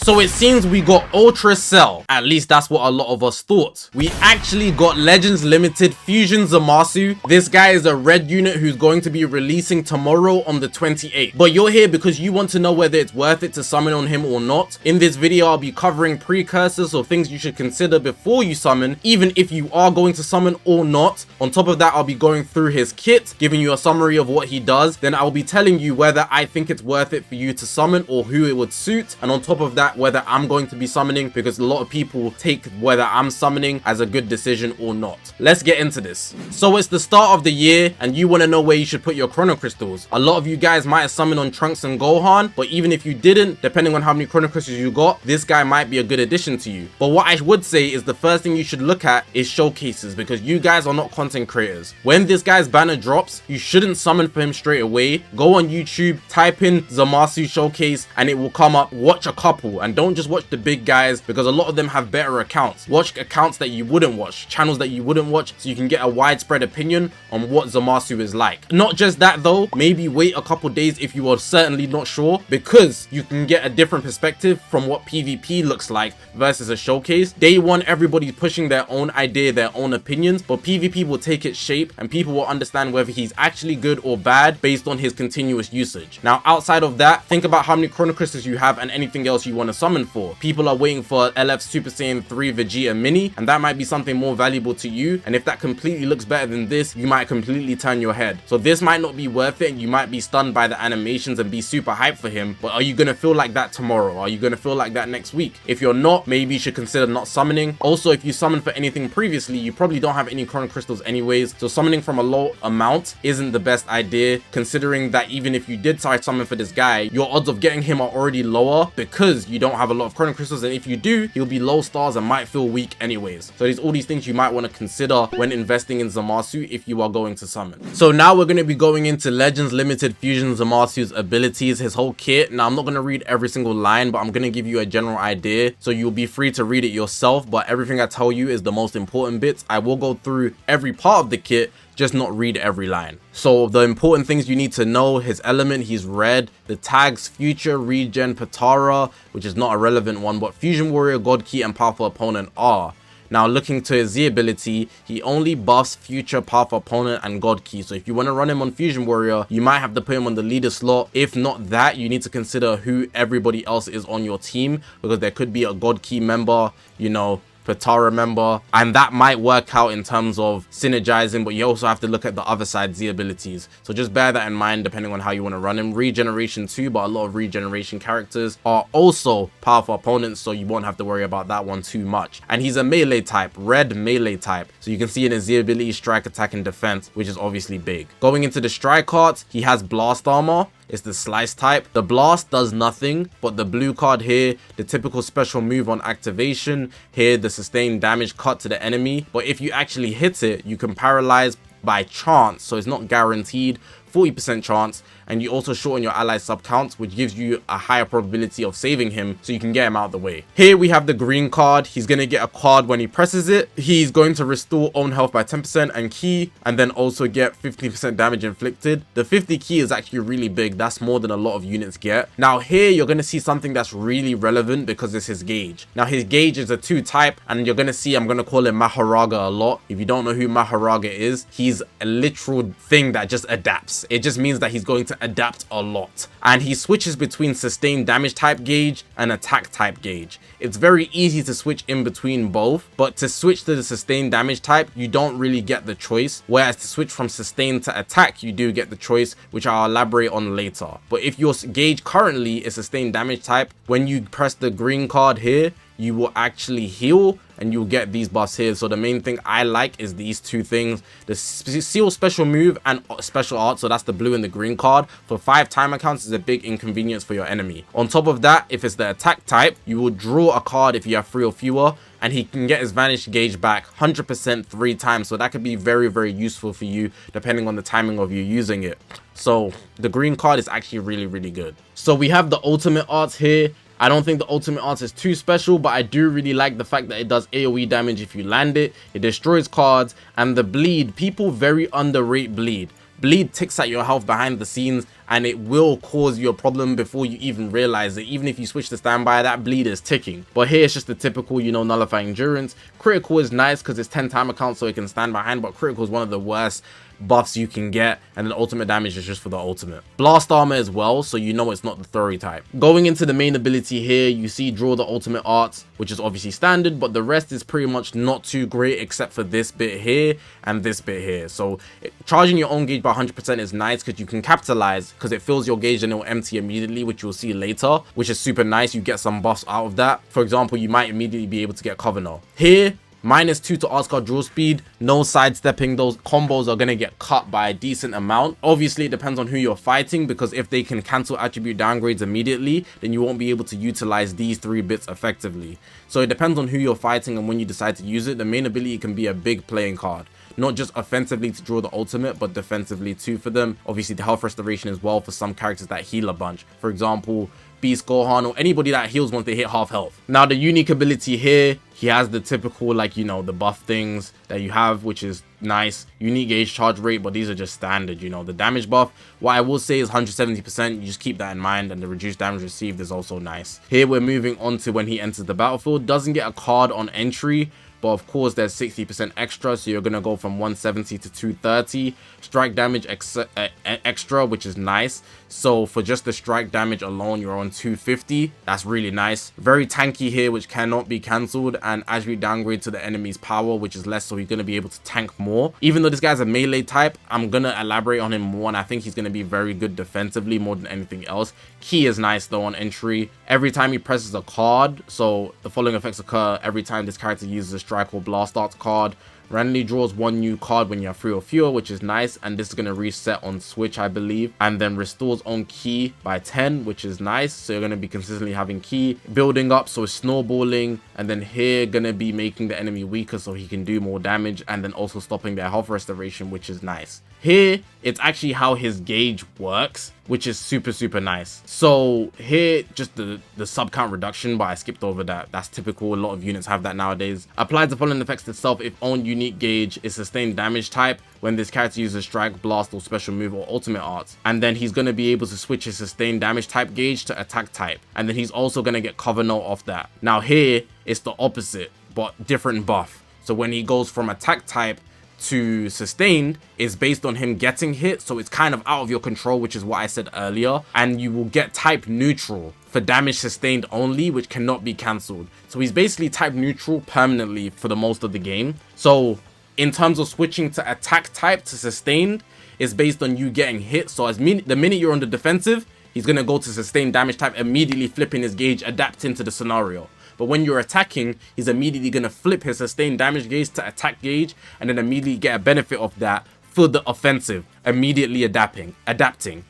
So it seems we got Ultra Cell. At least that's what a lot of us thought. We actually got Legends Limited Fusion Zamasu. This guy is a red unit who's going to be releasing tomorrow on the 28th. But you're here because you want to know whether it's worth it to summon on him or not. In this video, I'll be covering precursors or things you should consider before you summon, even if you are going to summon or not. On top of that, I'll be going through his kit, giving you a summary of what he does. Then I'll be telling you whether I think it's worth it for you to summon or who it would suit. And on top of that, whether I'm going to be summoning, because a lot of people take whether I'm summoning as a good decision or not. Let's get into this. So it's the start of the year and you want to know where you should put your chrono crystals. A lot of you guys might have summoned on Trunks and Gohan, but even if you didn't, depending on how many chrono crystals you got, this guy might be a good addition to you. But what I would say is the first thing you should look at is showcases, because you guys are not content creators. When this guy's banner drops, you shouldn't summon for him straight away. Go on YouTube, type in Zamasu showcase, and it will come up. Watch a couple and don't just watch the big guys, because a lot of them have better accounts. Watch accounts that you wouldn't watch, channels that you wouldn't watch, so you can get a widespread opinion on what Zamasu is like. Not just that though, maybe wait a couple days if you are certainly not sure, because you can get a different perspective from what PvP looks like versus a showcase. Day one, everybody's pushing their own idea, their own opinions, but PvP will take its shape and people will understand whether he's actually good or bad based on his continuous usage. Now outside of that, think about how many chrono crystals you have and anything else you want to summon for. People are waiting for LF Super Saiyan 3 Vegeta Mini, and that might be something more valuable to you, and if that completely looks better than this, you might completely turn your head. So this might not be worth it and you might be stunned by the animations and be super hyped for him, but are you gonna feel like that tomorrow? Are you gonna feel like that next week? If you're not, maybe you should consider not summoning. Also, if you summoned for anything previously, you probably don't have any chrono crystals anyways, so summoning from a low amount isn't the best idea, considering that even if you did try summon for this guy, your odds of getting him are already lower because you don't have a lot of chrono crystals, and if you do, he'll be low stars and might feel weak anyways. So there's all these things you might want to consider when investing in Zamasu if you are going to summon. So now we're going to be going into Legends Limited Fusion Zamasu's abilities, his whole kit. Now I'm not going to read every single line, but I'm going to give you a general idea, so you'll be free to read it yourself, but everything I tell you is the most important bits. I will go through every part of the kit, just not read every line. So the important things you need to know: his element, he's red. The tags: Future, Regen, Patara, which is not a relevant one, but Fusion Warrior, God Key, and Powerful Opponent are. Now looking to his Z ability, he only buffs Future, Powerful Opponent, and God Key. So if you want to run him on Fusion Warrior, you might have to put him on the leader slot. If not that, you need to consider who everybody else is on your team, because there could be a God Key member, you know, Patara member, and that might work out in terms of synergizing, but you also have to look at the other side Z abilities. So just bear that in mind depending on how you want to run him. Regeneration too, but a lot of regeneration characters are also powerful opponents, so you won't have to worry about that one too much. And he's a melee type, red melee type, so you can see in his Z ability strike, attack, and defense, which is obviously big. Going into the strike cards, he has blast armor. It's the slice type. The blast does nothing, but the blue card here, the typical special move on activation. Here, the sustained damage cut to the enemy, but if you actually hit it, you can paralyze by chance, so it's not guaranteed. 40% chance, and you also shorten your ally sub counts, which gives you a higher probability of saving him, so you can get him out of the way. Here we have the green card. He's going to get a card when he presses it. He's going to restore own health by 10% and key, and then also get 15% damage inflicted. The 50 key is actually really big. That's more than a lot of units get. Now here you're going to see something that's really relevant, because it's his gauge. Now his gauge is a 2 type, and you're going to see I'm going to call him Maharaga a lot. If you don't know who Maharaga is, he's a literal thing that just adapts. It just means that he's going to adapt a lot, and he switches between sustained damage type gauge and attack type gauge. It's very easy to switch in between both, but to switch to the sustained damage type, you don't really get the choice, whereas to switch from sustained to attack, you do get the choice, which I'll elaborate on later. But if your gauge currently is sustained damage type, when you press the green card here, you will actually heal and you'll get these buffs here. So the main thing I like is these two things: the seal special move and special art, so that's the blue and the green card. For 5 timer counts is a big inconvenience for your enemy. On top of that, if it's the attack type, you will draw a card if you have 3 or fewer, and he can get his vanish gauge back 100% 3 times, so that could be very, very useful for you depending on the timing of you using it. So the green card is actually really, really good. So we have the ultimate arts here. I don't think the ultimate art is too special, but I do really like the fact that it does AoE damage if you land it. It destroys cards, and the bleed, people very underrate bleed. Bleed ticks at your health behind the scenes, and it will cause you a problem before you even realize it. Even if you switch to standby, that bleed is ticking. But here it's just the typical, you know, nullifying endurance. Critical is nice because it's 10 timer count, so it can stand behind, but critical is one of the worst buffs you can get, and then ultimate damage is just for the ultimate. Blast armor as well, so you know it's not the Thori type. Going into the main ability here, you see draw the ultimate arts, which is obviously standard, but the rest is pretty much not too great except for this bit here and this bit here. So charging your own gauge by 100% is nice because you can capitalize, because it fills your gauge and it will empty immediately, which you'll see later, which is super nice. You get some buffs out of that. For example, you might immediately be able to get Covenant. Here, -2 to arts card draw speed, no sidestepping. Those combos are going to get cut by a decent amount. Obviously, it depends on who you're fighting, because if they can cancel attribute downgrades immediately, then you won't be able to utilize these 3 bits effectively. So it depends on who you're fighting and when you decide to use it. The main ability can be a big playing card, not just offensively to draw the ultimate, but defensively too for them. Obviously, the health restoration as well for some characters that heal a bunch. For example, Beast Gohan, or anybody that heals once they hit half health. Now, the unique ability here, he has the typical, like, you know, the buff things that you have, which is nice. Unique gauge charge rate, but these are just standard, you know. The damage buff, what I will say is 170%. You just keep that in mind, and the reduced damage received is also nice. Here we're moving on to when he enters the battlefield. Doesn't get a card on entry, but of course there's 60% extra, so you're gonna go from 170 to 230. Strike damage extra, which is nice. So for just the strike damage alone, you're on 250. That's really nice. Very tanky here, which cannot be cancelled, and as we downgrade to the enemy's power, which is less, so he's gonna be able to tank more. Even though this guy's a melee type, I'm gonna elaborate on him more, and I think he's gonna be very good defensively more than anything else. Key is nice though on entry. Every time he presses a card, so the following effects occur every time this character uses a strike or blast arts card. Randomly draws 1 new card when you have 3 or fewer, which is nice, and this is going to reset on switch, I believe, and then restores own key by 10, which is nice. So you're going to be consistently having key building up, so it's snowballing, and then here going to be making the enemy weaker so he can do more damage, and then also stopping their health restoration, which is nice. Here, it's actually how his gauge works, which is super nice. So here, just the sub count reduction, but I skipped over that. That's typical. A lot of units have that nowadays. Applies the following effects to itself if own unique gauge is sustained damage type when this character uses strike, blast, or special move or ultimate arts. And then he's going to be able to switch his sustained damage type gauge to attack type. And then he's also going to get cover note off that. Now here, it's the opposite, but different buff. So when he goes from attack type to sustained, is based on him getting hit, so it's kind of out of your control, which is what I said earlier, and you will get type neutral for damage sustained only, which cannot be cancelled. So he's basically type neutral permanently for the most of the game. So in terms of switching to attack type to sustained, it's based on you getting hit. So the minute you're on the defensive, he's gonna go to sustained damage type, immediately flipping his gauge, adapting to the scenario. But when you're attacking, he's immediately going to flip his sustained damage gauge to attack gauge, and then immediately get a benefit of that for the offensive, immediately adapting.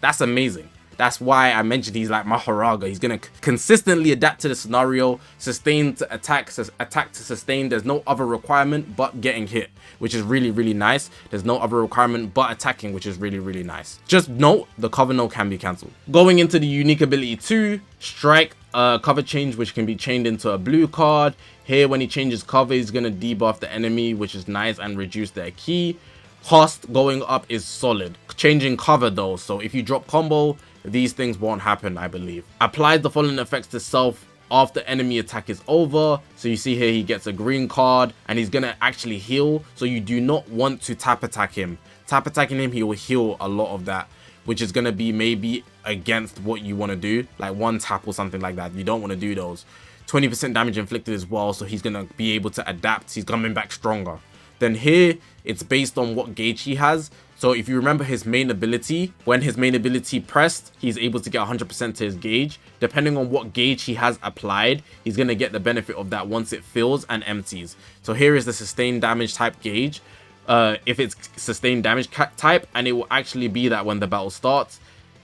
That's amazing. That's why I mentioned he's like Maharaga. He's going to consistently adapt to the scenario, sustain to attack to sustain. There's no other requirement but getting hit, which is really nice. There's no other requirement but attacking, which is really nice. Just note, the cover note can be cancelled. Going into the unique ability 2, strike cover change, which can be chained into a blue card. Here, when he changes cover, he's going to debuff the enemy, which is nice, and reduce their key. Cost going up is solid. Changing cover though, so if you drop combo, these things won't happen, I believe. Applies the following effects to self after enemy attack is over. So you see here he gets a green card, and he's gonna actually heal, so you do not want to tap attack him. Tap attacking him, he will heal a lot of that, which is gonna be maybe against what you want to do, like 1 tap or something like that. You don't want to do those. 20% damage inflicted as well, so he's gonna be able to adapt. He's coming back stronger. Then here, it's based on what gauge he has. So if you remember his main ability, when his main ability pressed, he's able to get 100% to his gauge. Depending on what gauge he has applied, he's going to get the benefit of that once it fills and empties. So here is the sustained damage type gauge. If it's sustained damage type, and it will actually be that when the battle starts,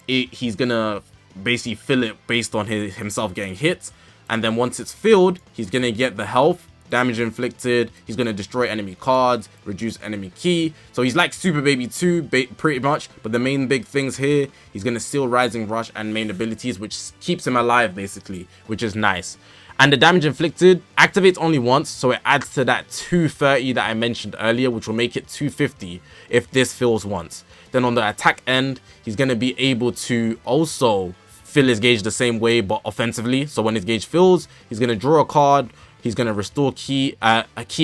he's going to basically fill it based on himself getting hit. And then once it's filled, he's going to get the health, damage inflicted, he's going to destroy enemy cards, reduce enemy key. So he's like Super Baby 2 pretty much, but the main big things here, he's going to steal Rising Rush and main abilities, which keeps him alive basically, which is nice. And the damage inflicted activates only once, so it adds to that 230 that I mentioned earlier, which will make it 250 if this fills once. Then on the attack end, he's going to be able to also fill his gauge the same way, but offensively. So when his gauge fills, he's going to draw a card, he's going to restore a key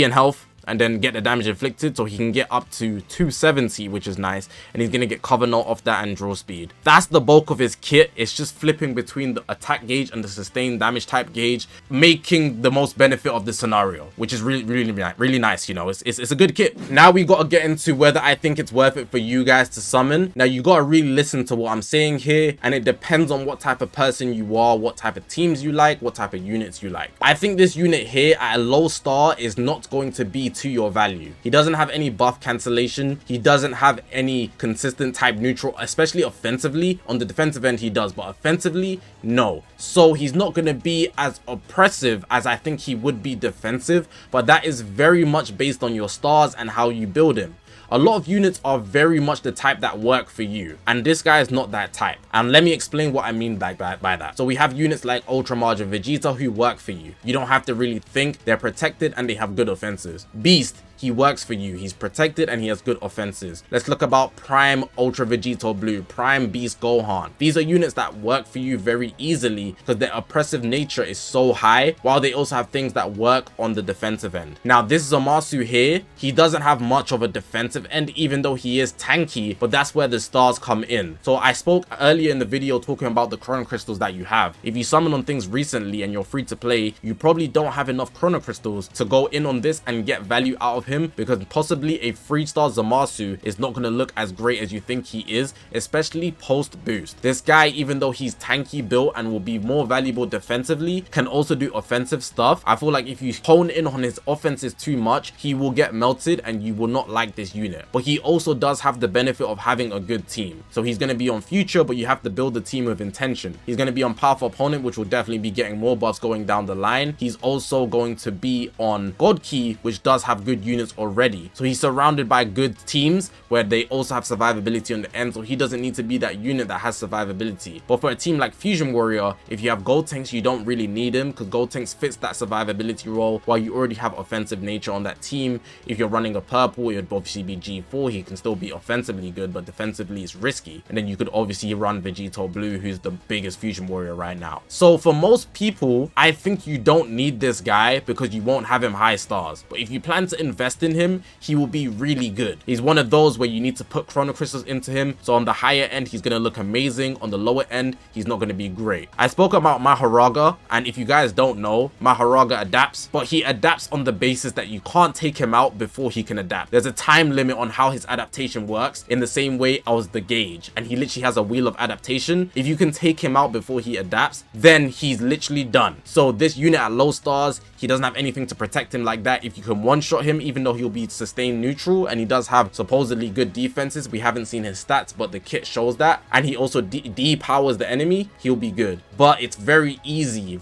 and health, and then get the damage inflicted, so he can get up to 270, which is nice, and he's gonna get cover note off that and draw speed. That's the bulk of his kit. It's just flipping between the attack gauge and the sustained damage type gauge, making the most benefit of the scenario, which is really nice. You know, it's a good kit. Now we gotta get into whether I think it's worth it for you guys to summon. Now you gotta really listen to what I'm saying here, and it depends on what type of person you are, what type of teams you like, what type of units you like. I think this unit here at a low star is not going to be to your value. He doesn't have any buff cancellation. He doesn't have any consistent type neutral, especially offensively. On the defensive end he does, but offensively, no. So he's not going to be as oppressive as I think he would be defensive, but that is very much based on your stars and how you build him. A lot of units are very much the type that work for you, and this guy is not that type. And let me explain what I mean by that. So we have units like Ultra Margin Vegeta who work for you. You don't have to really think. They're protected and they have good offenses. Beast, he works for you. He's protected and he has good offenses. Let's look about Prime Ultra Vegeta Blue, Prime Beast Gohan. These are units that work for you very easily because their oppressive nature is so high, while they also have things that work on the defensive end. Now this Zamasu here, he doesn't have much of a defensive end, even though he is tanky, but that's where the stars come in. So I spoke earlier in the video talking about the chrono crystals that you have. If you summon on things recently and you're free to play, you probably don't have enough chrono crystals to go in on this and get value out of him, because possibly a 3-star Zamasu is not going to look as great as you think he is, especially post boost. This guy, even though he's tanky built and will be more valuable defensively, can also do offensive stuff. I feel like if you hone in on his offenses too much, he will get melted and you will not like this unit. But he also does have the benefit of having a good team. So he's going to be on future, but you have to build the team with intention. He's going to be on powerful opponent, which will definitely be getting more buffs going down the line. He's also going to be on God Key, which does have good units already. So he's surrounded by good teams where they also have survivability on the end, so he doesn't need to be that unit that has survivability. But for a team like Fusion Warrior, if you have gold tanks, you don't really need him, because gold tanks fits that survivability role while you already have offensive nature on that team. If you're running a purple, it would obviously be G4. He can still be offensively good, but defensively it's risky. And then you could obviously run Vegito Blue, who's the biggest Fusion Warrior right now. So for most people, I think you don't need this guy because you won't have him high stars. But if you plan to invest in him, he will be really good. He's one of those where you need to put chrono crystals into him. So on the higher end, he's going to look amazing. On the lower end, he's not going to be great. I spoke about Maharaga, and if you guys don't know, Maharaga adapts, but he adapts on the basis that you can't take him out before he can adapt. There's a time limit on how his adaptation works, in the same way as the gauge, and he literally has a wheel of adaptation. If you can take him out before he adapts, then he's literally done. So this unit at low stars, he doesn't have anything to protect him like that. If you can one-shot him, even though he'll be sustained neutral, and he does have supposedly good defenses, we haven't seen his stats, but the kit shows that, and he also de-powers the enemy, he'll be good. But it's very easy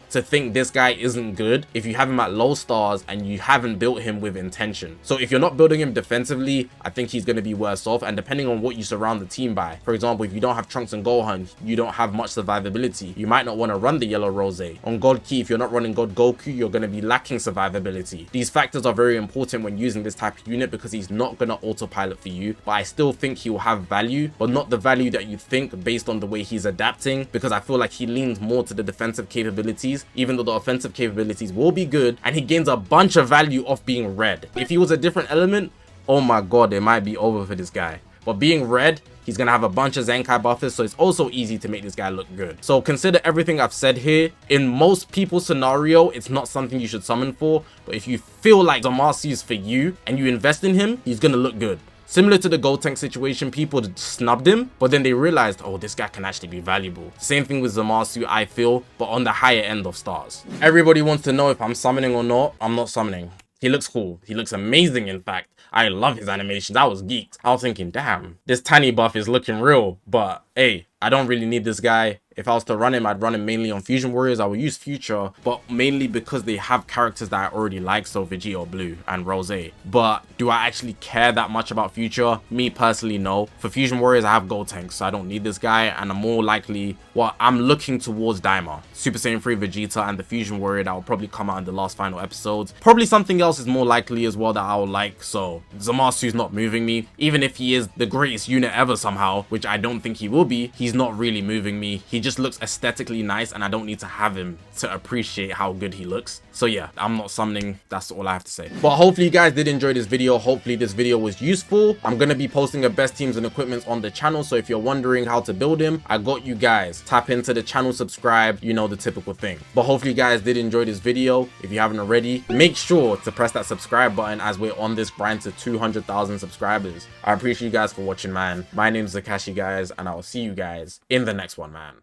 to think this guy isn't good if you have him at low stars and you haven't built him with intention. So if you're not building him defensively, I think he's going to be worse off, and depending on what you surround the team by. For example, if you don't have Trunks and Gohan, you don't have much survivability, you might not want to run the yellow Rose. On God Key, if you're not running God Goku, you're going to be lacking survivability. These factors are very important when using this type of unit, because he's not going to autopilot for you, but I still think he will have value, but not the value that you think based on the way he's adapting, because I feel like he leans more to the defensive capabilities, even though the offensive capabilities will be good, and he gains a bunch of value off being red. If he was a different element, oh my god, it might be over for this guy. But being red, he's gonna have a bunch of Zenkai buffers, so it's also easy to make this guy look good. So consider everything I've said here. In most people's scenario, it's not something you should summon for, but if you feel like Zamasu is for you and you invest in him, he's gonna look good. Similar to the gold tank situation, people snubbed him, but then they realized, oh, this guy can actually be valuable. Same thing with Zamasu, I feel, but on the higher end of stars. Everybody wants to know if I'm summoning or not. I'm not summoning. He looks cool. He looks amazing, in fact. I love his animations. I was geeked. I was thinking, damn, this tiny buff is looking real, but hey, I don't really need this guy. If I was to run him, I'd run him mainly on Fusion Warriors. I would use Future, but mainly because they have characters that I already like, so Vegeta Blue and Rose. But do I actually care that much about Future? Me personally, no. For Fusion Warriors, I have Gotenks, so I don't need this guy, and I'm more likely, well, I'm looking towards Daima, Super Saiyan 3 Vegeta, and the Fusion Warrior that will probably come out in the last final episodes. Probably something else is more likely as well that I will like, so Zamasu's not moving me. Even if he is the greatest unit ever somehow, which I don't think he will be, he's not really moving me. He just looks aesthetically nice, and I don't need to have him to appreciate how good he looks. So yeah, I'm not summoning. That's all I have to say. But hopefully you guys did enjoy this video. Hopefully this video was useful. I'm gonna be posting the best teams and equipments on the channel, so if you're wondering how to build him, I got you guys. Tap into the channel, subscribe, you know, the typical thing. But hopefully you guys did enjoy this video. If you haven't already, make sure to press that subscribe button as we're on this grind to 200,000 subscribers. I appreciate you guys for watching, man. My name is ZAKASHI, guys, and I will see you guys in the next one, man.